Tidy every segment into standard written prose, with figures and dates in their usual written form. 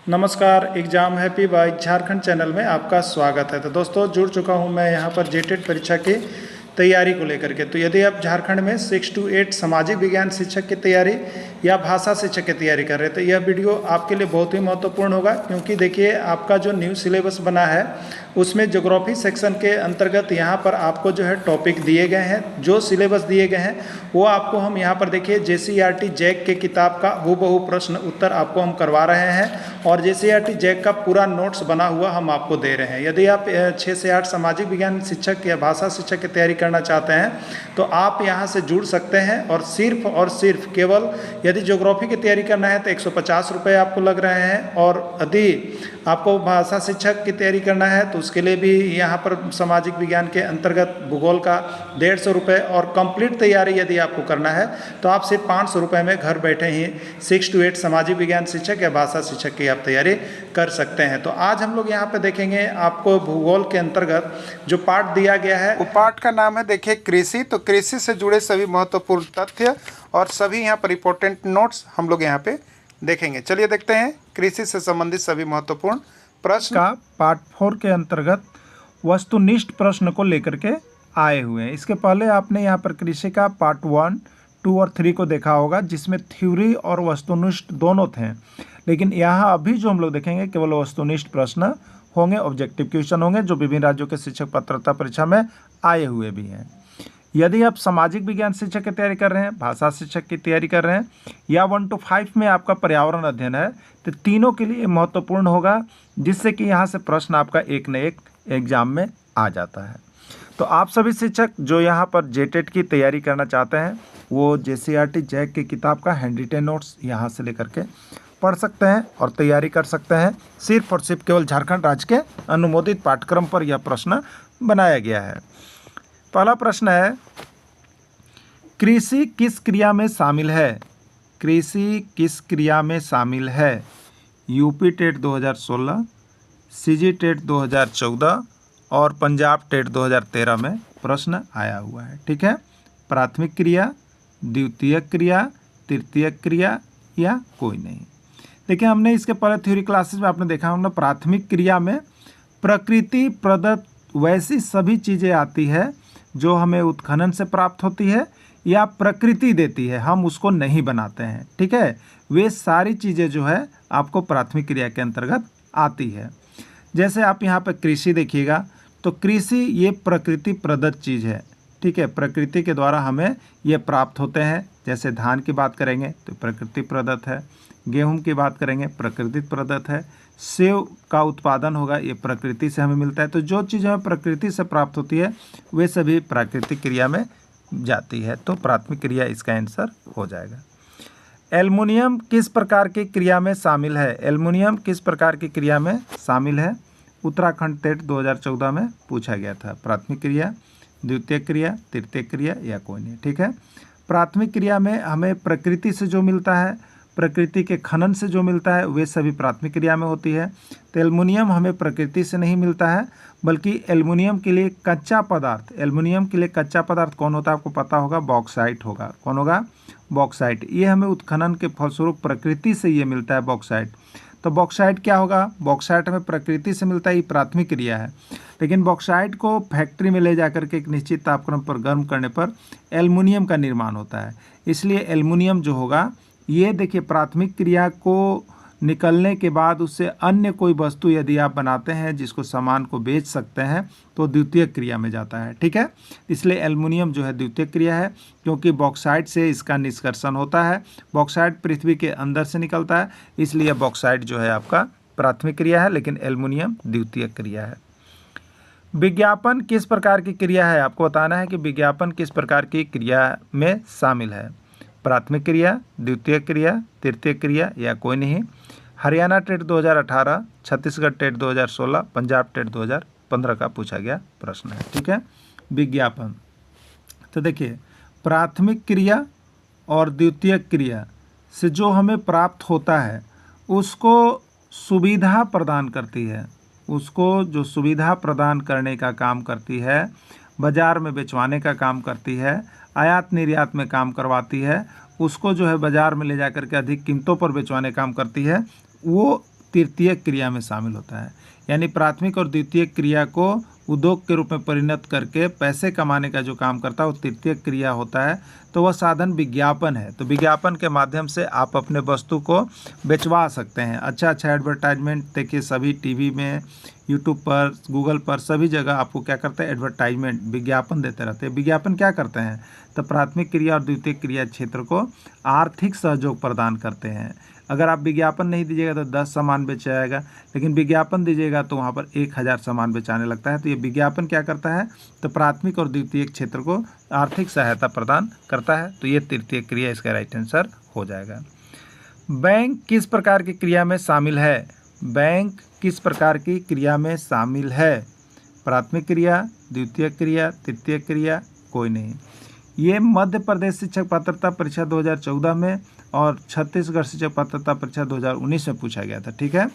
नमस्कार, exam happy by Jharkhand channel में आपका स्वागत है। तो दोस्तों जुड़ चुका हूं मैं यहां पर जेटेट परीक्षा की तैयारी को लेकर के। तो यदि आप झारखंड में 6 to 8 सामाजिक विज्ञान शिक्षक की तैयारी या भाषा शिक्षक की तैयारी कर रहे हैं तो यह वीडियो आपके लिए बहुत ही महत्वपूर्ण होगा, क्योंकि देखिए आपका जो न्यू सिलेबस बना है उसमें ज्योग्राफी सेक्शन के अंतर्गत यहाँ पर आपको जो है टॉपिक दिए गए हैं, जो सिलेबस दिए गए हैं वो आपको हम यहाँ पर देखिए JCERT जैक के किताब का हूबहू प्रश्न उत्तर आपको हम करवा रहे हैं और JCERT जैक का पूरा नोट्स बना हुआ हम आपको दे रहे हैं। यदि आप 6 से 8 सामाजिक विज्ञान शिक्षक या भाषा शिक्षक की तैयारी करना चाहते हैं तो आप यहाँ से जुड़ सकते हैं और सिर्फ केवल यदि ज्योग्राफी की तैयारी करना है तो 150 रुपये आपको लग रहे हैं, और यदि आपको भाषा शिक्षक की तैयारी करना है तो उसके लिए भी यहाँ पर सामाजिक विज्ञान के अंतर्गत भूगोल का 150 रुपये, और कंप्लीट तैयारी यदि आपको करना है तो आप सिर्फ 500 रुपये में घर बैठे ही 6 to 8 सामाजिक विज्ञान शिक्षक या भाषा शिक्षक की आप तैयारी कर सकते हैं। तो आज हम लोग यहाँ पे देखेंगे आपको भूगोल के अंतर्गत जो पाठ दिया गया है, वो पाठ का नाम है देखिए कृषि। तो कृषि से जुड़े सभी महत्वपूर्ण तथ्य और सभी यहाँ पर इंपॉर्टेंट नोट्स हम लोग यहाँ पे देखेंगे। चलिए देखते हैं कृषि से संबंधित सभी महत्वपूर्ण प्रश्न का पार्ट 4 के अंतर्गत वस्तुनिष्ठ प्रश्न को लेकर के आए हुए हैं। इसके पहले आपने यहाँ पर कृषि का पार्ट 1, 2 और 3 को देखा होगा, जिसमें थ्योरी और वस्तुनिष्ठ दोनों थे, लेकिन यहाँ अभी जो हम लोग देखेंगे केवल वस्तुनिष्ठ प्रश्न होंगे, ऑब्जेक्टिव क्वेश्चन होंगे जो विभिन्न राज्यों के शिक्षक पात्रता परीक्षा में आए हुए भी हैं। यदि आप सामाजिक विज्ञान शिक्षक की तैयारी कर रहे हैं, भाषा शिक्षक की तैयारी कर रहे हैं, या 1 to 5 में आपका पर्यावरण अध्ययन है, तो तीनों के लिए महत्वपूर्ण होगा, जिससे कि यहाँ से प्रश्न आपका एक न एक एग्जाम में आ जाता है। तो आप सभी शिक्षक जो यहाँ पर जेटेट की तैयारी करना चाहते हैं वो JCERT जैक की किताब का हैंड रिटेन नोट्स यहाँ से लेकर के पढ़ सकते हैं और तैयारी कर सकते हैं। सिर्फ और सिर्फ केवल झारखंड राज्य के अनुमोदित पाठ्यक्रम पर यह प्रश्न बनाया गया है। पहला प्रश्न है, कृषि किस क्रिया में शामिल है? कृषि किस क्रिया में शामिल है? यूपी टेट 2016, CG टेट 2014 और पंजाब टेट 2013 में प्रश्न आया हुआ है। ठीक है, प्राथमिक क्रिया, द्वितीयक क्रिया, तृतीयक क्रिया या कोई नहीं। देखिए हमने इसके पहले थ्योरी क्लासेस में आपने देखा, हमने प्राथमिक क्रिया में प्रकृति प्रदत्त वैसी सभी चीज़ें आती है जो हमें उत्खनन से प्राप्त होती है या प्रकृति देती है, हम उसको नहीं बनाते हैं। ठीक है, वे सारी चीज़ें जो है आपको प्राथमिक क्रिया के अंतर्गत आती है। जैसे आप यहाँ पर कृषि देखिएगा तो कृषि ये प्रकृति प्रदत्त चीज़ है। ठीक है, प्रकृति के द्वारा हमें ये प्राप्त होते हैं। जैसे धान की बात करेंगे तो प्रकृति प्रदत्त है, गेहूं की बात करेंगे प्रकृति प्रदत्त है, सेब का उत्पादन होगा ये प्रकृति से हमें मिलता है। तो जो चीज़ हमें प्रकृति से प्राप्त होती है वे सभी प्राकृतिक क्रिया में जाती है, तो प्राथमिक क्रिया इसका आंसर हो जाएगा। एल्युमिनियम किस प्रकार की क्रिया में शामिल है? एल्युमिनियम किस प्रकार की क्रिया में शामिल है? उत्तराखंड टेट 2014 में पूछा गया था। प्राथमिक क्रिया, द्वितीय क्रिया, तृतीय क्रिया या कोई नहीं। ठीक है, प्राथमिक क्रिया में हमें प्रकृति से जो मिलता है, प्रकृति के खनन से जो मिलता है वे सभी प्राथमिक क्रिया में होती है। तो एल्युमिनियम हमें प्रकृति से नहीं मिलता है, बल्कि एल्युमिनियम के लिए कच्चा पदार्थ, एल्युमिनियम के लिए कच्चा पदार्थ कौन होता है आपको पता होगा, बॉक्साइट होगा। कौन होगा? बॉक्साइट। ये हमें उत्खनन के फलस्वरूप प्रकृति से ये मिलता है बॉक्साइट। तो बॉक्साइट क्या होगा? बॉक्साइट हमें प्रकृति से मिलता है, ये प्राथमिक क्रिया है। लेकिन बॉक्साइट को फैक्ट्री में ले जाकर के एक निश्चित तापक्रम पर गर्म करने पर एल्युमिनियम का निर्माण होता है। इसलिए एल्युमिनियम जो होगा ये देखिए प्राथमिक क्रिया को निकलने के बाद उससे अन्य कोई वस्तु यदि आप बनाते हैं जिसको सामान को बेच सकते हैं तो द्वितीय क्रिया में जाता है। ठीक है, इसलिए एल्युमिनियम जो है द्वितीय क्रिया है, क्योंकि बॉक्साइट से इसका निष्कर्षण होता है। बॉक्साइट पृथ्वी के अंदर से निकलता है, इसलिए बॉक्साइट जो है आपका प्राथमिक क्रिया है, लेकिन एल्युमिनियम द्वितीय क्रिया है। विज्ञापन किस प्रकार की क्रिया है? आपको बताना है कि विज्ञापन किस प्रकार की क्रिया में शामिल है। प्राथमिक क्रिया, द्वितीय क्रिया, तृतीय क्रिया या कोई नहीं। Haryana TET 2018, Chhattisgarh TET 2016, Punjab TET 2015 का पूछा गया प्रश्न है। ठीक है, विज्ञापन। तो देखिए प्राथमिक क्रिया और द्वितीय क्रिया से जो हमें प्राप्त होता है उसको सुविधा प्रदान करती है, उसको जो सुविधा प्रदान करने का काम करती है, बाज़ार में बेचवाने का काम करती है, आयात निर्यात में काम करवाती है, उसको जो है बाज़ार में ले जाकर के अधिक कीमतों पर बेचवाने काम करती है, वो तृतीय क्रिया में शामिल होता है। यानी प्राथमिक और द्वितीय क्रिया को उद्योग के रूप में परिणत करके पैसे कमाने का जो काम करता है वो तृतीय क्रिया होता है। तो वह साधन विज्ञापन है। तो विज्ञापन के माध्यम से आप अपने वस्तु को बेचवा सकते हैं। अच्छा एडवर्टाइजमेंट देखिए, सभी टीवी में, यूट्यूब पर, गूगल पर, सभी जगह आपको क्या करते हैं, एडवर्टाइजमेंट, विज्ञापन देते रहते हैं। विज्ञापन क्या करते हैं, तो प्राथमिक क्रिया और द्वितीय क्रिया क्षेत्र को आर्थिक सहयोग प्रदान करते हैं। अगर आप विज्ञापन नहीं दीजिएगा तो 10 सामान बेचा जाएगा, लेकिन विज्ञापन दीजिएगा तो वहाँ पर 1000 सामान बेचाने लगता है। तो ये विज्ञापन क्या करता है, तो प्राथमिक और द्वितीय क्षेत्र को आर्थिक सहायता प्रदान करता है। तो ये तृतीय क्रिया इसका राइट आंसर हो जाएगा। बैंक किस प्रकार की क्रिया में शामिल है, बैंक किस प्रकार की क्रिया में शामिल है, प्राथमिक क्रिया, द्वितीय क्रिया, तृतीय क्रिया, कोई नहीं। ये मध्य प्रदेश शिक्षक पात्रता परीक्षा 2014 में और छत्तीसगढ़ शिक्षक पात्रता परीक्षा 2019 में पूछा गया था। ठीक है,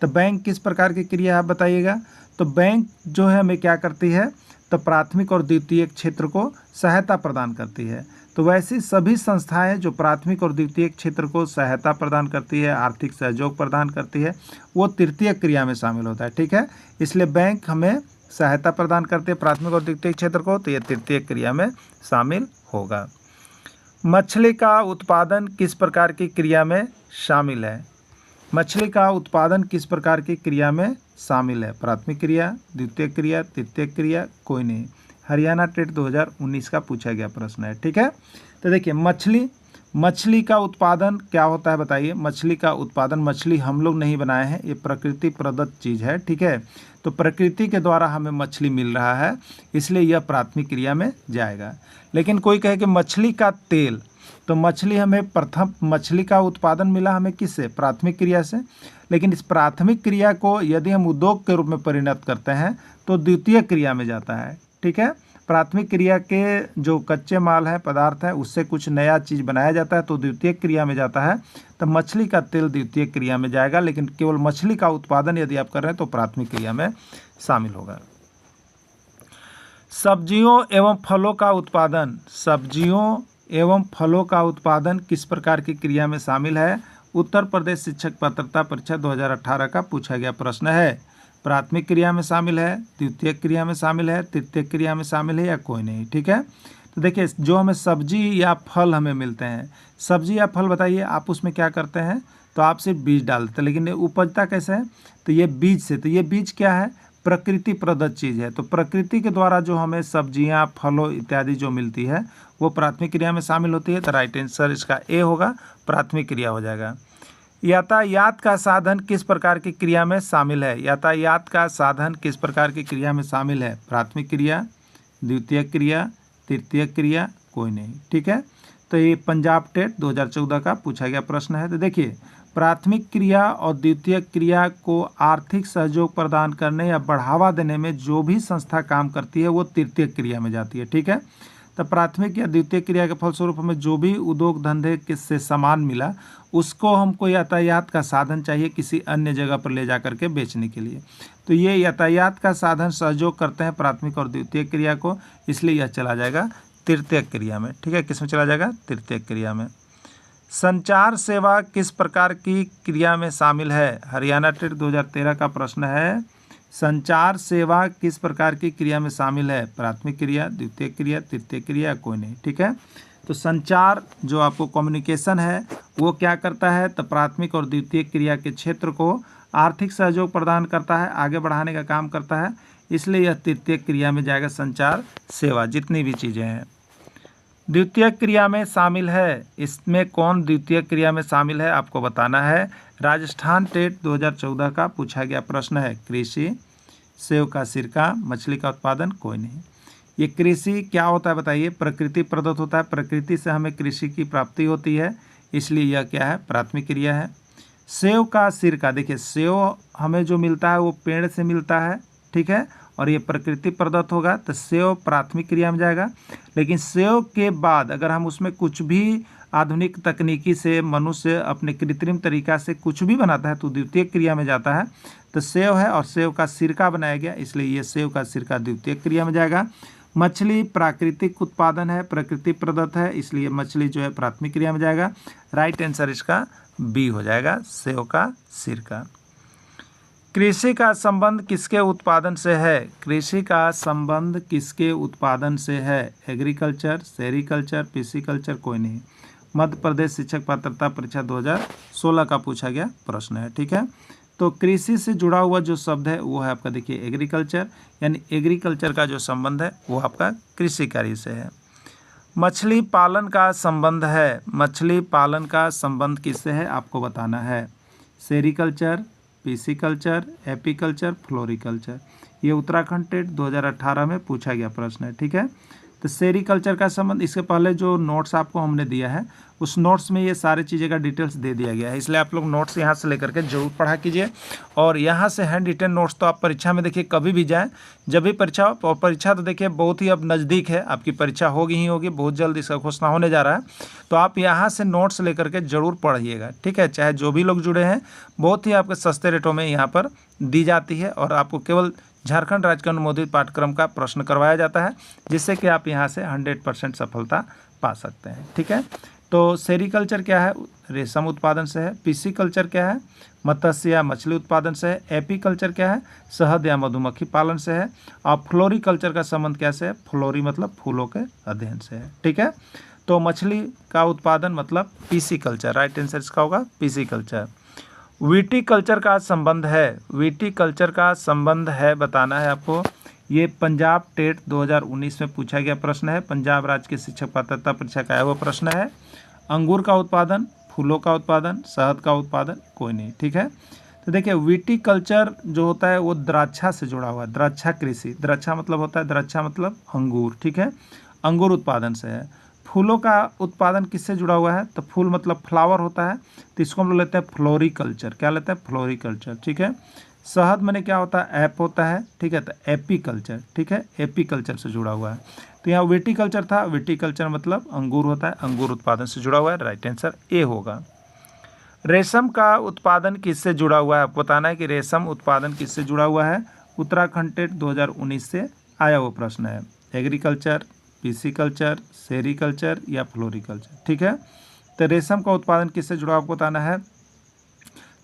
तो बैंक किस प्रकार की क्रिया आप बताइएगा। तो बैंक जो है हमें क्या करती है, तो प्राथमिक और द्वितीय क्षेत्र को सहायता प्रदान करती है। तो वैसी सभी संस्थाएं जो प्राथमिक और द्वितीय क्षेत्र को सहायता प्रदान करती है, आर्थिक सहयोग प्रदान करती है, वो तृतीय क्रिया में शामिल होता है। ठीक है, इसलिए बैंक हमें सहायता प्रदान करते हैं प्राथमिक और द्वितीय क्षेत्र को, तो ये तृतीय क्रिया में शामिल होगा। मछली का उत्पादन किस प्रकार की क्रिया में शामिल है, मछली का उत्पादन किस प्रकार की क्रिया में शामिल है, प्राथमिक क्रिया, द्वितीय क्रिया, तृतीय क्रिया, कोई नहीं। हरियाणा टेट 2019 का पूछा गया प्रश्न है। ठीक है, तो देखिए मछली का उत्पादन क्या होता है बताइए। मछली का उत्पादन, मछली हम लोग नहीं बनाए हैं, ये प्रकृति प्रदत्त चीज़ है। ठीक है, तो प्रकृति के द्वारा हमें मछली मिल रहा है, इसलिए यह प्राथमिक क्रिया में जाएगा। लेकिन कोई कहे कि मछली का तेल, तो मछली हमें प्रथम, मछली का उत्पादन मिला हमें किससे, प्राथमिक क्रिया से। लेकिन इस प्राथमिक क्रिया को यदि हम उद्योग के रूप में परिणत करते हैं तो द्वितीय क्रिया में जाता है। ठीक है, प्राथमिक क्रिया के जो कच्चे माल है, पदार्थ है, उससे कुछ नया चीज़ बनाया जाता है तो द्वितीय क्रिया में जाता है। तो मछली का तेल द्वितीय क्रिया में जाएगा, लेकिन केवल मछली का उत्पादन यदि आप कर रहे हैं तो प्राथमिक क्रिया में शामिल होगा। सब्जियों एवं फलों का उत्पादन, सब्जियों एवं फलों का उत्पादन किस प्रकार की क्रिया में शामिल है, उत्तर प्रदेश शिक्षक पात्रता परीक्षा 2018 का पूछा गया प्रश्न है। प्राथमिक क्रिया में शामिल है, द्वितीय क्रिया में शामिल है, तृतीय क्रिया में शामिल है, या कोई नहीं। ठीक है, तो देखिए जो हमें सब्जी या फल हमें मिलते हैं, सब्जी या फल बताइए आप उसमें क्या करते हैं, तो आप सिर्फ बीज डालते हैं, लेकिन ये उपजता कैसे है, तो ये बीज से। तो ये बीज क्या है, प्रकृति प्रदत्त चीज़ है। तो प्रकृति के द्वारा जो हमें सब्जियां, फलों इत्यादि जो मिलती है वो प्राथमिक क्रिया में शामिल होती है। तो राइट आंसर इसका ए होगा, प्राथमिक क्रिया हो जाएगा। यातायात का साधन किस प्रकार की क्रिया में शामिल है, यातायात का साधन किस प्रकार की क्रिया में शामिल है, प्राथमिक क्रिया, द्वितीय क्रिया, तृतीय क्रिया, कोई नहीं। ठीक है, तो ये पंजाब टेट 2014 का पूछा गया प्रश्न है। तो देखिए प्राथमिक क्रिया और द्वितीय क्रिया को आर्थिक सहयोग प्रदान करने या बढ़ावा देने में जो भी संस्था काम करती है वो तृतीय क्रिया में जाती है। ठीक है, तो प्राथमिक या द्वितीय क्रिया के फलस्वरूप हमें जो भी उद्योग धंधे से सामान मिला उसको हमको यातायात का साधन चाहिए किसी अन्य जगह पर ले जा करके बेचने के लिए। तो ये यातायात का साधन सहयोग करते हैं प्राथमिक और द्वितीय क्रिया को, इसलिए यह चला जाएगा तृतीय क्रिया में। ठीक है, किस में चला जाएगा, तृतीय क्रिया में। संचार सेवा किस प्रकार की क्रिया में शामिल है, हरियाणा टेट 2013 का प्रश्न है। संचार सेवा किस प्रकार की क्रिया में शामिल है, प्राथमिक क्रिया, द्वितीय क्रिया, तृतीय क्रिया, कोई नहीं। ठीक है, तो संचार जो आपको कम्युनिकेशन है वो क्या करता है, तो प्राथमिक और द्वितीय क्रिया के क्षेत्र को आर्थिक सहयोग प्रदान करता है, आगे बढ़ाने का काम करता है, इसलिए यह तृतीय क्रिया में जाएगा संचार सेवा, जितनी भी चीज़ें हैं। द्वितीय क्रिया में शामिल है, इसमें कौन द्वितीय क्रिया में शामिल है आपको बताना है। राजस्थान टेट 2014 का पूछा गया प्रश्न है। कृषि, सेव का सिरका, मछली का उत्पादन, कोई नहीं। ये कृषि क्या होता है बताइए, प्रकृति प्रदत्त होता है, प्रकृति से हमें कृषि की प्राप्ति होती है, इसलिए यह क्या है, प्राथमिक क्रिया है। सेव का सिरका, देखिए सेव हमें जो मिलता है वो पेड़ से मिलता है। ठीक है, और ये प्रकृति प्रदत्त होगा, तो सेव प्राथमिक क्रिया में जाएगा। लेकिन सेव के बाद अगर हम उसमें कुछ भी आधुनिक तकनीकी से मनुष्य अपने कृत्रिम तरीका से कुछ भी बनाता है तो द्वितीय क्रिया में जाता है। तो सेव है और सेव का सिरका बनाया गया, इसलिए ये सेव का सिरका द्वितीय क्रिया में जाएगा। मछली प्राकृतिक उत्पादन है, प्रकृति प्रदत्त है, इसलिए मछली जो है प्राथमिक क्रिया में जाएगा। राइट आंसर इसका बी हो जाएगा, सेव का सिरका। कृषि का संबंध किसके उत्पादन से है? कृषि का संबंध किसके उत्पादन से है? एग्रीकल्चर, सेरीकल्चर, पिसीकल्चर, कोई नहीं। मध्य प्रदेश शिक्षक पात्रता परीक्षा 2016 का पूछा गया प्रश्न है। ठीक है, तो कृषि से जुड़ा हुआ जो शब्द है वो है आपका देखिए एग्रीकल्चर, यानी एग्रीकल्चर का जो संबंध है वो आपका कृषि कार्य से है। मछली पालन का संबंध है, मछली पालन का संबंध किससे है आपको बताना है। सेरीकल्चर, पिसीकल्चर, एपीकल्चर, फ्लोरिकल्चर, ये उत्तराखंड टेट 2018 में पूछा गया प्रश्न है। ठीक है, तो सेरीकल्चर का संबंध, इसके पहले जो नोट्स आपको हमने दिया है उस नोट्स में ये सारी चीज़ें का डिटेल्स दे दिया गया है, इसलिए आप लोग नोट्स यहाँ से लेकर के जरूर पढ़ा कीजिए। और यहाँ से हैंड रिटेन नोट्स तो आप परीक्षा में देखिए कभी भी जाएं, जब भी परीक्षा हो, और परीक्षा तो देखिए बहुत ही अब नज़दीक है, आपकी परीक्षा होगी ही होगी, बहुत जल्द इसका घोषणा होने जा रहा है, तो आप यहाँ से नोट्स लेकर के जरूर पढ़िएगा। ठीक है, चाहे जो भी लोग जुड़े हैं, बहुत ही आपके सस्ते रेटों में यहाँ पर दी जाती है और आपको केवल झारखंड राज्य के अनुमोदित पाठ्यक्रम का प्रश्न करवाया जाता है, जिससे कि आप यहाँ से 100% सफलता पा सकते हैं। ठीक है, तो सेरीकल्चर क्या है? रेशम उत्पादन से है। पिसीकल्चर क्या है? मत्स्य या मछली उत्पादन से है। एपीकल्चर क्या है? शहद या मधुमक्खी पालन से है। और फ्लोरिकल्चर का संबंध कैसे है? फ्लोरी मतलब फूलों के अध्ययन से है। ठीक है, तो मछली का उत्पादन मतलब पिसीकल्चर, राइट आंसर इसका होगा पिसीकल्चर। विटीकल्चर का संबंध है, विटीकल्चर का संबंध है बताना है आपको। ये पंजाब टेट 2019 में पूछा गया प्रश्न है, पंजाब राज्य के शिक्षक पात्रता परीक्षा का आया हुआ प्रश्न है। अंगूर का उत्पादन, फूलों का उत्पादन, शहद का उत्पादन, कोई नहीं। ठीक है, तो देखिए विटीकल्चर जो होता है वो द्राक्षा से जुड़ा हुआ है, द्राक्षा कृषि, द्राक्षा मतलब होता है, द्राक्षा मतलब अंगूर। ठीक है, अंगूर उत्पादन से है। फूलों का उत्पादन किससे जुड़ा हुआ है? तो फूल मतलब फ्लावर होता है, तो इसको हम लोग लेते हैं फ्लोरिकल्चर। क्या लेते हैं? फ्लोरिकल्चर। ठीक है, शहद मैंने क्या होता है? ऐप होता है। ठीक है, तो एपीकल्चर। ठीक है, एपीकल्चर से जुड़ा हुआ है। तो यहाँ विटीकल्चर था, विटीकल्चर मतलब अंगूर होता है, अंगूर उत्पादन से जुड़ा हुआ है, राइट आंसर ए होगा। रेशम का उत्पादन किससे जुड़ा हुआ है? आपको बताना है कि रेशम उत्पादन किससे जुड़ा हुआ है। उत्तराखंड टेट 2019 से आया हुआ प्रश्न है। एग्रीकल्चर, पिसीकल्चर, सेरीकल्चर या फ्लोरिकल्चर। ठीक है, तो रेशम का उत्पादन किससे जुड़ा आपको बताना है।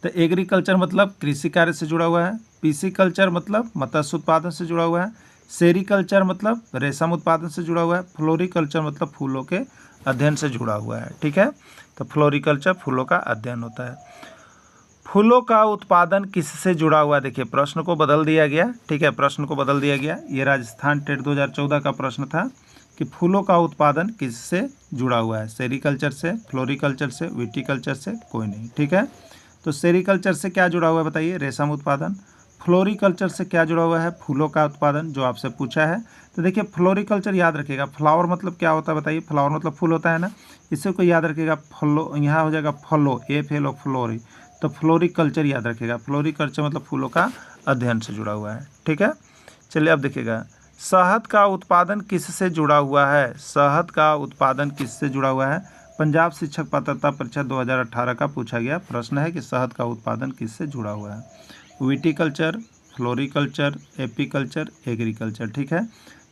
तो एग्रीकल्चर मतलब कृषि कार्य से जुड़ा हुआ है। पिसीकल्चर मतलब मत्स्य उत्पादन से जुड़ा हुआ है। सेरीकल्चर मतलब रेशम उत्पादन से जुड़ा हुआ है। फ्लोरिकल्चर मतलब फूलों के अध्ययन से जुड़ा हुआ है। ठीक है, तो फ्लोरिकल्चर फूलों का अध्ययन होता है। फूलों का उत्पादन किससे जुड़ा हुआ है? देखिए प्रश्न को बदल दिया गया। ठीक है, प्रश्न को बदल दिया गया। ये राजस्थान टेट 2014 का प्रश्न था कि फूलों का उत्पादन किससे जुड़ा हुआ है? सेरीकल्चर से, फ्लोरिकल्चर से, विटीकल्चर से, कोई नहीं। ठीक है, तो सेरीकल्चर से क्या जुड़ा हुआ है बताइए? रेशम उत्पादन। फ्लोरिकल्चर से क्या जुड़ा हुआ है? फूलों का उत्पादन, जो आपसे पूछा है। तो देखिए फ्लोरिकल्चर याद रखिएगा, फ्लावर मतलब क्या होता है बताइए? फ्लावर मतलब फूल होता है ना, इसे को याद रखिएगा। फ्लो यहाँ हो जाएगा फलो, ए फेलो फ्लोरी, तो फ्लोरिकल्चर याद रखिएगा। फ्लोरिकल्चर मतलब फूलों का अध्ययन से जुड़ा हुआ है। ठीक है, चलिए अब देखिएगा शहद का उत्पादन किससे जुड़ा हुआ है? शहद का उत्पादन किससे जुड़ा हुआ है? पंजाब शिक्षक पात्रता परीक्षा 2018 का पूछा गया प्रश्न है कि शहद का उत्पादन किससे जुड़ा हुआ है। Viticulture, floriculture, apiculture, agriculture. ठीक है,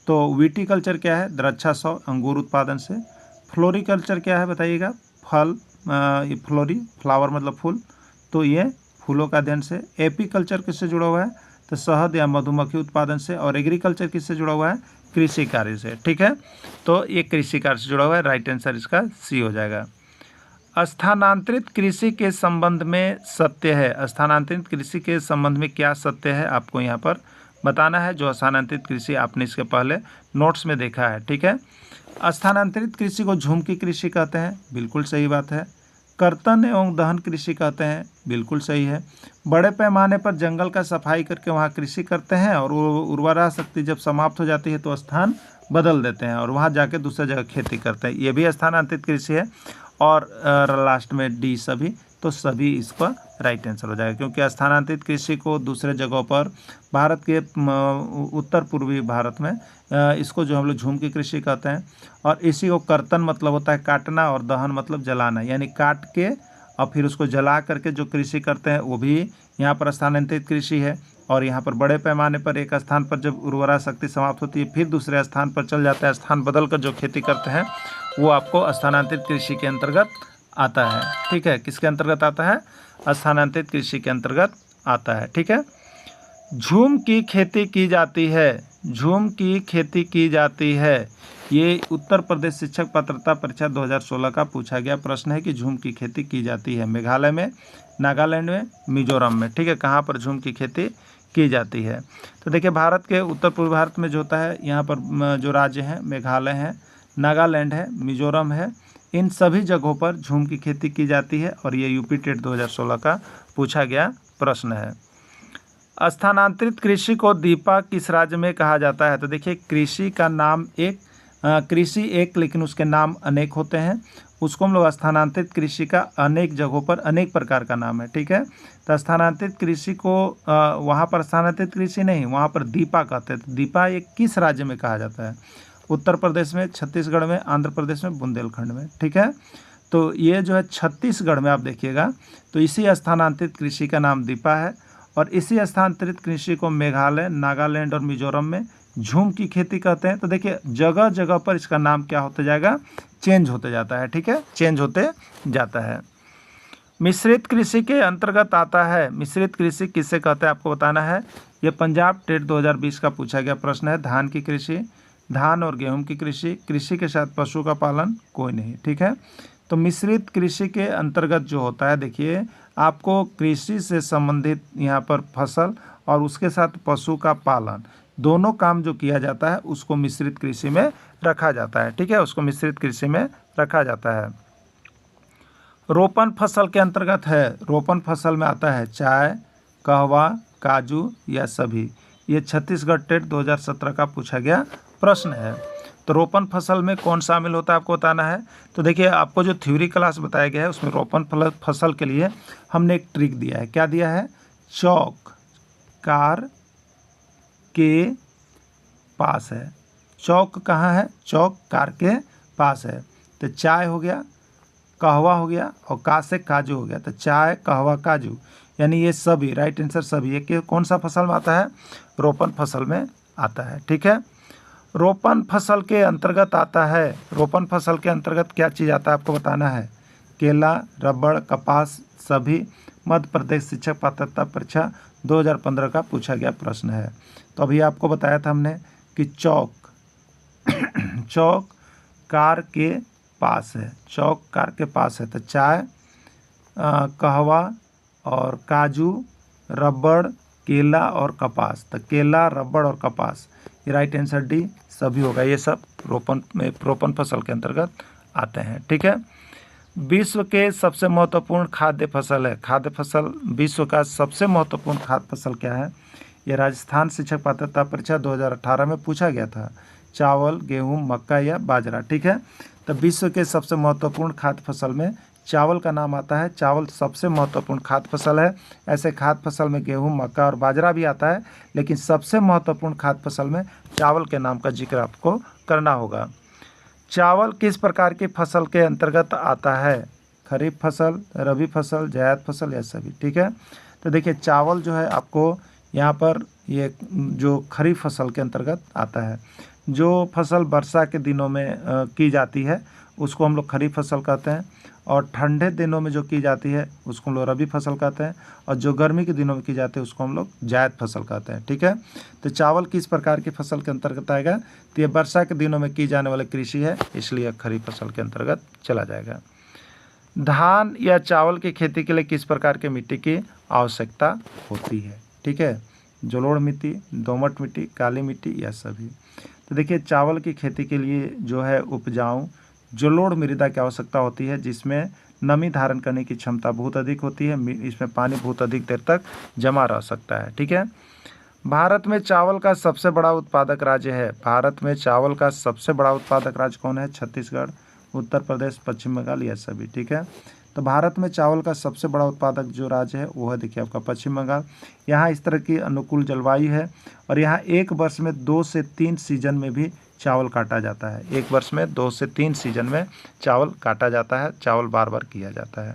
तो विटीकल्चर क्या है? द्राक्षा सौ, अंगूर उत्पादन से। फ्लोरिकल्चर क्या है बताइएगा? फल, ये फ्लोरी, फ्लावर मतलब फूल, तो ये फूलों का अध्ययन से। एपीकल्चर किससे जुड़ा हुआ है? तो शहद या मधुमक्खी उत्पादन से। और एग्रीकल्चर किससे जुड़ा हुआ है? कृषि कार्य से। ठीक है, तो ये कृषि कार्य से जुड़ा हुआ है, राइट आंसर इसका सी हो जाएगा। स्थानांतरित कृषि के संबंध में सत्य है। स्थानांतरित कृषि के संबंध में क्या सत्य है आपको यहाँ पर बताना है। जो स्थानांतरित कृषि आपने इसके पहले नोट्स में देखा है। ठीक है, स्थानांतरित कृषि को झुमकी कृषि कहते हैं, बिल्कुल सही बात है। कर्तन एवं दहन कृषि कहते हैं, बिल्कुल सही है। बड़े पैमाने पर जंगल का सफाई करके वहाँ कृषि करते हैं और वो उर्वरा शक्ति जब समाप्त हो जाती है तो स्थान बदल देते हैं और वहाँ जाके दूसरी जगह खेती करते हैं, ये भी स्थानांतरित कृषि है। और लास्ट में डी सभी, तो सभी इसका राइट आंसर हो जाएगा, क्योंकि स्थानांतरित कृषि को दूसरे जगहों पर भारत के उत्तर पूर्वी भारत में इसको जो हम लोग झूम की कृषि कहते हैं। और इसी को कर्तन मतलब होता है काटना और दहन मतलब जलाना, यानी काट के और फिर उसको जला करके जो कृषि करते हैं वो भी यहाँ पर स्थानांतरित कृषि है। और यहाँ पर बड़े पैमाने पर एक स्थान पर जब उर्वरा शक्ति समाप्त होती है फिर दूसरे स्थान पर चल जाता है, स्थान बदल कर जो खेती करते हैं वो आपको स्थानांतरित कृषि के अंतर्गत आता है। ठीक है, किसके अंतर्गत आता है? स्थानांतरित कृषि के अंतर्गत आता है। ठीक है। झूम की खेती की जाती है, झूम की खेती की जाती है। ये उत्तर प्रदेश शिक्षक पात्रता परीक्षा 2016 का पूछा गया प्रश्न है कि झूम की खेती की जाती है मेघालय में, नागालैंड में, मिजोरम में। ठीक है, कहाँ पर झूम की खेती की जाती है? तो देखिए भारत के उत्तर पूर्व भारत में जो होता है, यहाँ पर जो राज्य हैं मेघालय है, नागालैंड है, मिजोरम है, इन सभी जगहों पर झूम की खेती की जाती है और ये यूपी टेट 2016 का पूछा गया प्रश्न है। स्थानांतरित कृषि को दीपा किस राज्य में कहा जाता है? तो देखिए कृषि का नाम एक, कृषि एक लेकिन उसके नाम अनेक होते हैं, उसको हम लोग स्थानांतरित कृषि का अनेक जगहों पर अनेक प्रकार का नाम है। ठीक है, तो स्थानांतरित कृषि को वहाँ पर स्थानांतरित कृषि नहीं, वहाँ पर दीपा कहते हैं। तो दीपा ये किस राज्य में कहा जाता है? उत्तर प्रदेश में, छत्तीसगढ़ में, आंध्र प्रदेश में, बुंदेलखंड में। ठीक है, तो ये जो है छत्तीसगढ़ में आप देखिएगा, तो इसी स्थानांतरित कृषि का नाम दीपा है और इसी स्थानांतरित कृषि को मेघालय, नागालैंड और मिजोरम में झूम की खेती कहते हैं। तो देखिए जगह जगह पर इसका नाम क्या होता जाएगा, चेंज होते जाता है। ठीक है, चेंज होते जाता है। मिश्रित कृषि के अंतर्गत आता है, मिश्रित कृषि किसे कहते हैं आपको बताना है। ये पंजाब टेट 2020 का पूछा गया प्रश्न है। धान की कृषि, धान और गेहूं की कृषि, कृषि के साथ पशु का पालन, कोई नहीं। ठीक है, तो मिश्रित कृषि के अंतर्गत जो होता है, देखिए आपको कृषि से संबंधित यहाँ पर फसल और उसके साथ पशु का पालन दोनों काम जो किया जाता है उसको मिश्रित कृषि में रखा जाता है। ठीक है, उसको मिश्रित कृषि में रखा जाता है। रोपण फसल के अंतर्गत है, रोपण फसल में आता है चाय, कहवा, काजू या सभी। ये छत्तीसगढ़ टेट 2017 का पूछा गया प्रश्न है। तो रोपण फसल में कौन शामिल होता है आपको बताना है। तो देखिए आपको जो थ्योरी क्लास बताया गया है उसमें रोपण फसल के लिए हमने एक ट्रिक दिया है। क्या दिया है? चौक कार के पास है। चौक कहाँ है? चौक कार के पास है। तो चाय हो गया, कहवा हो गया और का से काजू हो गया। तो चाय, कहवा, काजू यानी ये सभी, राइट आंसर सभी। ये कौन सा फसल में आता है? रोपण फसल में आता है। ठीक है, रोपण फसल के अंतर्गत आता है, रोपण फसल के अंतर्गत क्या चीज़ आता है आपको बताना है। केला, रबड़, कपास, सभी। मध्य प्रदेश शिक्षक पात्रता परीक्षा 2015 का पूछा गया प्रश्न है। तो अभी आपको बताया था हमने कि चौक चौक कार के पास है, चौक कार के पास है। तो चाय, कहवा और काजू, रबड़, केला और कपास। तो केला, रबड़ और कपास, ये राइट आंसर डी सभी होगा। ये सब रोपण फसल के अंतर्गत आते हैं। ठीक है, विश्व के सबसे महत्वपूर्ण खाद्य फसल है, खाद्य फसल विश्व का सबसे महत्वपूर्ण खाद्य फसल क्या है? ये राजस्थान शिक्षक पात्रता परीक्षा 2018 में पूछा गया था। चावल, गेहूं, मक्का या बाजरा। ठीक है, तो विश्व के सबसे महत्वपूर्ण खाद्य फसल में चावल का नाम आता है। चावल सबसे महत्वपूर्ण खाद्य फसल है। ऐसे खाद्य फसल में गेहूं, मक्का और बाजरा भी आता है, लेकिन सबसे महत्वपूर्ण खाद्य फसल में चावल के नाम का जिक्र आपको करना होगा। चावल किस प्रकार की फसल के अंतर्गत आता है? खरीफ फसल, रबी फसल, जायद फसल या सभी। ठीक है, तो देखिए चावल जो है आपको यहाँ पर ये जो खरीफ फसल के अंतर्गत आता है। जो फसल वर्षा के दिनों में की जाती है उसको हम लोग खरीफ फसल कहते हैं, और ठंडे दिनों में जो की जाती है उसको हम लोग रबी फसल कहते हैं, और जो गर्मी के दिनों में की जाती है उसको हम लोग जायद फसल कहते हैं। ठीक है, तो चावल किस प्रकार की फसल के अंतर्गत आएगा? तो ये वर्षा के दिनों में की जाने वाली कृषि है, इसलिए खरीफ फसल के अंतर्गत चला जाएगा। धान या चावल की खेती के लिए किस प्रकार की मिट्टी की आवश्यकता होती है? ठीक है, जलोढ़ मिट्टी, दोमट मिट्टी, काली मिट्टी या सभी। तो देखिए चावल की खेती के लिए जो है उपजाऊ जलोढ़ मृदा की आवश्यकता होती है, जिसमें नमी धारण करने की क्षमता बहुत अधिक होती है, इसमें पानी बहुत अधिक देर तक जमा रह सकता है। ठीक है, भारत में चावल का सबसे बड़ा उत्पादक राज्य है, भारत में चावल का सबसे बड़ा उत्पादक राज्य कौन है? छत्तीसगढ़, उत्तर प्रदेश, पश्चिम बंगाल या सभी। ठीक है, तो भारत में चावल का सबसे बड़ा उत्पादक जो राज्य है वो है देखिए आपका पश्चिम बंगाल। यहाँ इस तरह की अनुकूल जलवायु है और यहाँ एक वर्ष में 2 से 3 सीजन में भी चावल काटा जाता है। एक वर्ष में 2 से 3 सीजन में चावल काटा जाता है, चावल बार बार किया जाता है।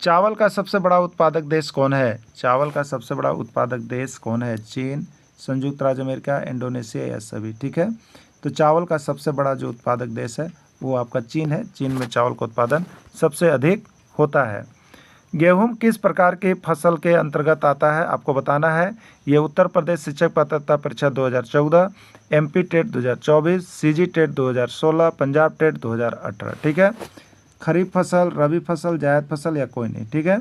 चावल का सबसे बड़ा उत्पादक देश कौन है? चावल का सबसे बड़ा उत्पादक देश कौन है? चीन, संयुक्त राज्य अमेरिका, इंडोनेशिया या सभी। ठीक है, तो चावल का सबसे बड़ा जो उत्पादक देश है वो आपका चीन है। चीन में चावल का उत्पादन सबसे अधिक होता है। गेहूं किस प्रकार की फसल के अंतर्गत आता है आपको बताना है। ये उत्तर प्रदेश शिक्षक पात्रता परीक्षा 2014, MP TET 2024, CG TET 2016, Punjab TET 2018। ठीक है, खरीफ फसल, रबी फसल, जायद फसल या कोई नहीं। ठीक है,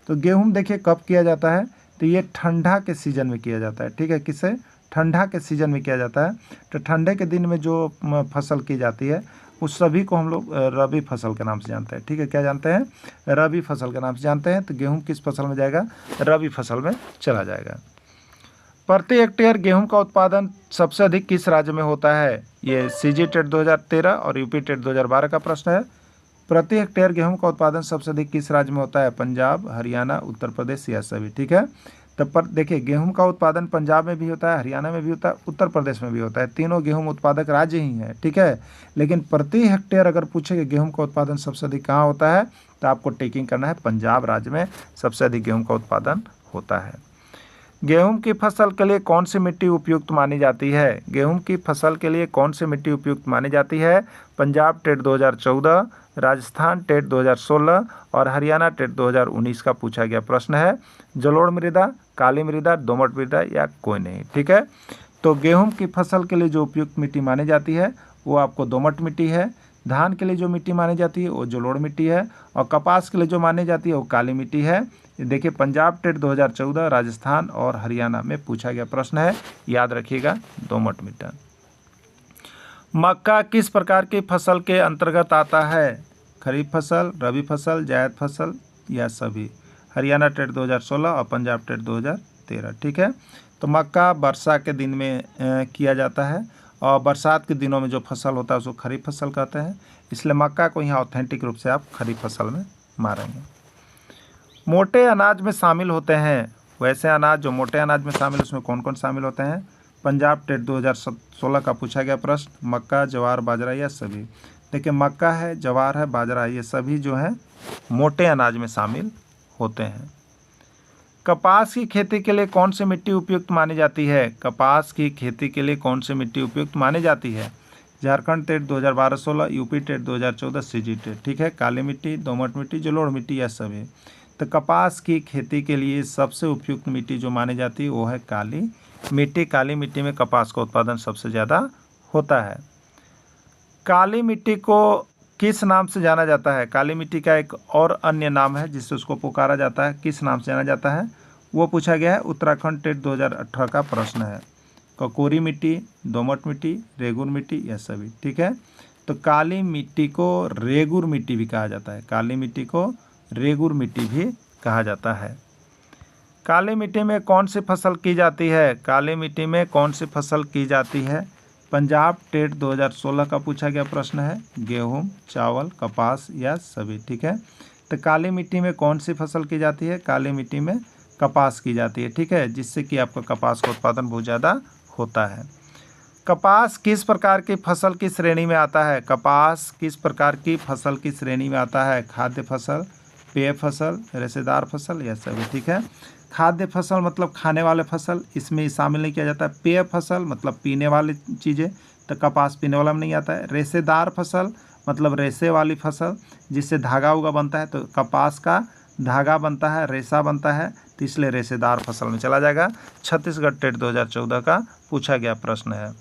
तो गेहूं देखिए कब किया जाता है, तो ये ठंडा के सीजन में किया जाता है। ठीक है, किसे, ठंडा के सीजन में किया जाता है। तो ठंडे के दिन में जो फसल की जाती है उस सभी को हम लोग रबी फसल के नाम से जानते हैं। ठीक है, क्या जानते हैं, रबी फसल के नाम से जानते हैं। तो गेहूं किस फसल में जाएगा, रबी फसल में चला जाएगा। प्रति हेक्टेयर गेहूं का उत्पादन सबसे अधिक किस राज्य में होता है, ये सीजी टेट 2013 और यूपी टेट 2012 का प्रश्न है। प्रति हेक्टेयर गेहूं का उत्पादन सबसे अधिक किस राज्य में होता है, पंजाब, हरियाणा, उत्तर प्रदेश या सभी। ठीक है, तब पर देखिए गेहूं का उत्पादन पंजाब में भी होता है, हरियाणा में भी होता है, उत्तर प्रदेश में भी होता है। तीनों गेहूं उत्पादक राज्य ही हैं। ठीक है, लेकिन प्रति हेक्टेयर अगर पूछे कि गेहूं का उत्पादन सबसे अधिक कहाँ होता है, तो आपको टिकिंग करना है, पंजाब राज्य में सबसे अधिक गेहूं का उत्पादन होता है। गेहूं की फसल के लिए कौन सी मिट्टी उपयुक्त मानी जाती है, गेहूं की फसल के लिए कौन सी मिट्टी उपयुक्त मानी जाती है। पंजाब टेट 2014, राजस्थान टेट 2016 और हरियाणा टेट 2019 का पूछा गया प्रश्न है। जलोढ़ मृदा, काली मृदा, दोमट मृदा या कोई नहीं। ठीक है, तो गेहूं की फसल के लिए जो उपयुक्त मिट्टी मानी जाती है वो आपको दोमट मिट्टी है। धान के लिए जो मिट्टी मानी जाती है वो जलोढ़ मिट्टी है, और कपास के लिए जो मानी जाती है वो काली मिट्टी है। देखिए पंजाब टेट 2014, राजस्थान और हरियाणा में पूछा गया प्रश्न है, याद रखिएगा दोमट मिट्टी। मक्का किस प्रकार की फसल के अंतर्गत आता है, खरीफ फसल, रबी फसल, जायद फसल या सभी। हरियाणा टेट 2016 और पंजाब टेट 2013। ठीक है, तो मक्का वर्षा के दिन में किया जाता है, और बरसात के दिनों में जो फसल होता है उसको खरीफ फसल कहते हैं, इसलिए मक्का को यहाँ ऑथेंटिक रूप से आप खरीफ फसल में मारेंगे। मोटे अनाज में शामिल होते हैं, वैसे अनाज जो मोटे अनाज में शामिल उसमें कौन कौन शामिल होते हैं। पंजाब टेट 2016 का पूछा गया प्रश्न, मक्का, ज्वार, बाजरा या सभी। देखिए मक्का है, ज्वार है, बाजरा, ये सभी जो है मोटे अनाज में शामिल होते हैं। कपास की खेती के लिए कौन सी मिट्टी उपयुक्त मानी जाती है, कपास की खेती के लिए कौन सी मिट्टी उपयुक्त मानी जाती है। Jharkhand TET 2012-16, UP TET 2014, CG TET. ठीक है, काली मिट्टी, दोमट मिट्टी, जलोढ़ मिट्टी या सभी। तो कपास की खेती के लिए सबसे उपयुक्त मिट्टी जो मानी जाती है वो है काली मिट्टी। काली मिट्टी में कपास का उत्पादन सबसे ज़्यादा होता है। काली मिट्टी को किस नाम से जाना जाता है, काली मिट्टी का एक और अन्य नाम है जिससे उसको पुकारा जाता है, किस नाम से जाना जाता है वो पूछा गया है। उत्तराखंड टेट 2018 का प्रश्न है। ककोरी मिट्टी, दोमट मिट्टी, रेगुर मिट्टी या सभी। ठीक है, तो काली मिट्टी को रेगुर मिट्टी भी कहा जाता है, काली मिट्टी को रेगुर मिट्टी भी कहा जाता है। काली मिट्टी में कौन सी फसल की जाती है, काली मिट्टी में कौन सी फसल की जाती है। पंजाब टेट 2016 का पूछा गया प्रश्न है, गेहूं, चावल, कपास या सभी। ठीक है, तो काली मिट्टी में कौन सी फसल की जाती है, काली मिट्टी में कपास की जाती है। ठीक है, जिससे कि आपका कपास का उत्पादन बहुत ज़्यादा होता है। कपास किस प्रकार की फसल की श्रेणी में आता है, कपास किस प्रकार की फसल की श्रेणी में आता है। खाद्य फसल, पेय फसल, रेशेदार फसल या सभी। ठीक है, खाद्य फसल मतलब खाने वाले फसल, इसमें शामिल नहीं किया जाता है। पेय फसल मतलब पीने वाली चीज़ें, तो कपास पीने वाला में नहीं आता है। रेशेदार फसल मतलब रेशे वाली फसल जिससे धागा उगा बनता है, तो कपास का धागा बनता है, रेशा बनता है, तो इसलिए रेशेदार फसल में चला जाएगा। छत्तीसगढ़ टेट 2014 का पूछा गया प्रश्न है।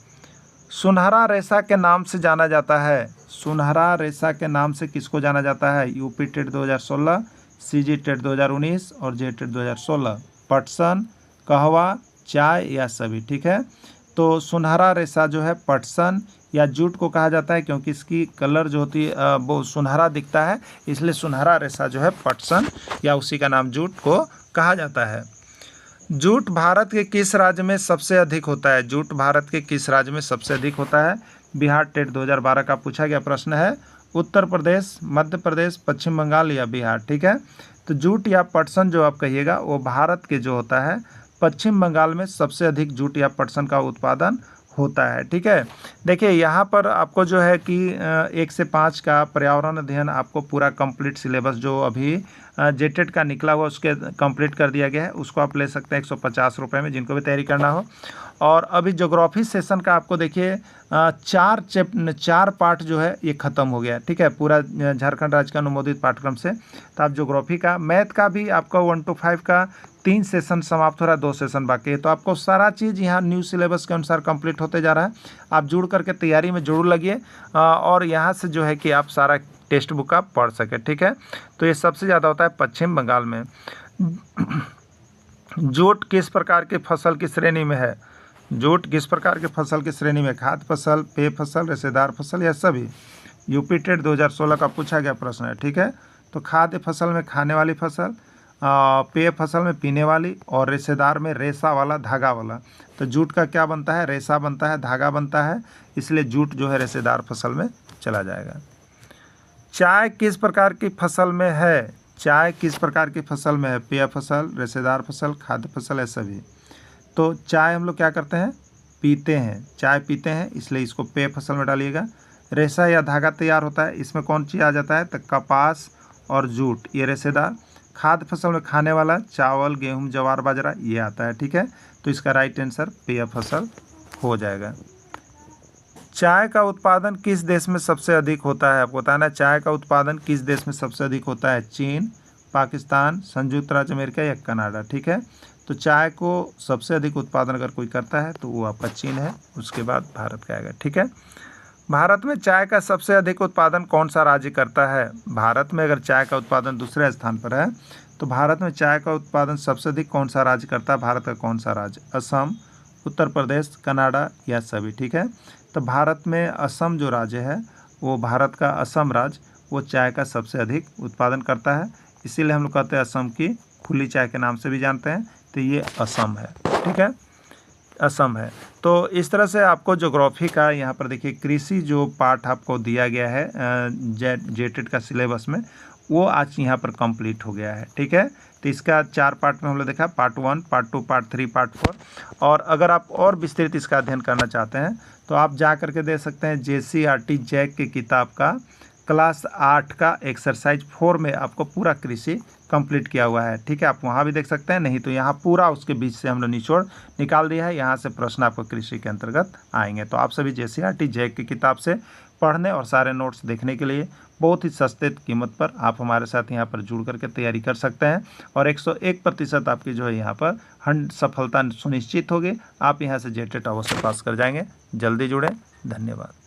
सुनहरा रेशा के नाम से जाना जाता है, सुनहरा रेशा के नाम से किसको जाना जाता है। यूपी टेट 2016, सीजी टेट 2019 और जे टेट 2016। पटसन, कहवा, चाय या सभी। ठीक है, तो सुनहरा रेशा जो है पटसन या जूट को कहा जाता है, क्योंकि इसकी कलर जो होती है वो सुनहरा दिखता है, इसलिए सुनहरा रेशा जो है पटसन या उसी का नाम जूट को कहा जाता है। जूट भारत के किस राज्य में सबसे अधिक होता है, जूट भारत के किस राज्य में सबसे अधिक होता है। बिहार टेट 2012 का पूछा गया प्रश्न है। उत्तर प्रदेश, मध्य प्रदेश, पश्चिम बंगाल या बिहार। ठीक है, तो जूट या पटसन जो आप कहिएगा वो भारत के जो होता है पश्चिम बंगाल में सबसे अधिक जूट या पटसन का उत्पादन होता है। ठीक है, देखिए यहाँ पर आपको जो है कि 1 से 5 का पर्यावरण अध्ययन आपको पूरा कंप्लीट सिलेबस जो अभी जेटेट का निकला हुआ उसके कंप्लीट कर दिया गया है, उसको आप ले सकते हैं 150 रुपये में, जिनको भी तैयारी करना हो। और अभी ज्योग्राफी सेशन का आपको देखिए 4 पार्ट जो है ये ख़त्म हो गया, ठीक है, पूरा झारखंड राज्य का अनुमोदित पाठ्यक्रम से। तो आप ज्योग्राफी का, मैथ का भी आपका 1 to 5 का 3 सेशन समाप्त हो रहा है, 2 सेशन बाकी है। तो आपको सारा चीज़ यहाँ न्यू सिलेबस के अनुसार कंप्लीट होते जा रहा है। आप जुड़ करके तैयारी में जरूर लगिए और यहाँ से जो है कि आप सारा टेक्स्ट बुक आप पढ़ सके, ठीक है। तो ये सबसे ज़्यादा होता है पश्चिम बंगाल में। जोट किस प्रकार की फसल की श्रेणी में है? जोट किस प्रकार के फसल की श्रेणी में? खाद्य फसल, पेय फसल, रेशेदार फसल या सभी? यूपी टेट 2016 का पूछा गया प्रश्न है, ठीक है। तो खाद्य फसल में खाने वाली फसल, पेय फसल में पीने वाली, और रेशेदार में रेशा वाला, धागा वाला। तो जूट का क्या बनता है? रेशा बनता है, धागा बनता है, इसलिए जूट जो है रेशेदार फसल में चला जाएगा। चाय किस प्रकार की फसल में है? चाय किस प्रकार की फसल में है? पेय फसल, रेशेदार फसल, खाद्य फसल है सभी। तो चाय हम लोग क्या करते हैं? पीते हैं, चाय पीते हैं, इसलिए इसको पेय फसल में डालिएगा। रेशा या धागा तैयार होता है, इसमें कौन चीज़ आ जाता है? तो कपास और जूट, ये रेशेदार। खाद्य फसल में खाने वाला चावल, गेहूँ, ज्वार, बाजरा, ये आता है, ठीक है। तो इसका राइट आंसर पेय फसल हो जाएगा। चाय का उत्पादन किस देश में सबसे अधिक होता है? आपको बताना है चाय का उत्पादन किस देश में सबसे अधिक होता है? चीन, पाकिस्तान, संयुक्त राज्य अमेरिका या कनाडा, ठीक है। तो चाय को सबसे अधिक उत्पादन अगर कोई करता है तो वो आपका चीन है, उसके बाद भारत का आएगा, ठीक है। भारत में चाय का सबसे अधिक उत्पादन कौन सा राज्य करता है? भारत में अगर चाय का उत्पादन दूसरे स्थान पर है तो भारत में चाय का उत्पादन सबसे अधिक कौन सा राज्य करता है? भारत का कौन सा राज्य? असम, उत्तर प्रदेश, कनाडा या सभी, ठीक है। तो भारत में असम जो राज्य है वो भारत का असम राज्य वो चाय का सबसे अधिक उत्पादन करता है, इसीलिए हम लोग कहते हैं असम की खुली चाय के नाम से भी जानते हैं। तो ये असम है, ठीक है, असम है। तो इस तरह से आपको ज्योग्राफी का यहाँ पर देखिए कृषि जो पार्ट आपको दिया गया है जेटेट का सिलेबस में, वो आज यहाँ पर कंप्लीट हो गया है, ठीक है। तो इसका 4 पार्ट में हम लोग देखा, पार्ट 1, पार्ट 2, पार्ट 3, पार्ट 4। और अगर आप और विस्तृत इसका अध्ययन करना चाहते हैं तो आप जा करके दे सकते हैं JCRT जैक की किताब का क्लास 8 का एक्सरसाइज 4 में आपको पूरा कृषि कंप्लीट किया हुआ है, ठीक है। आप वहाँ भी देख सकते हैं, नहीं तो यहाँ पूरा उसके बीच से हम लोग निचोड़ निकाल दिया है, यहाँ से प्रश्न आपको कृषि के अंतर्गत आएंगे। तो आप सभी JCRT जैक की किताब से पढ़ने और सारे नोट्स देखने के लिए बहुत ही सस्ते कीमत पर आप हमारे साथ यहाँ पर जुड़ करके तैयारी कर सकते हैं और 101% आपकी जो है यहाँ पर सफलता सुनिश्चित होगी। आप यहाँ से जेटेट अवश्य पास कर जाएंगे। जल्दी जुड़ें, धन्यवाद।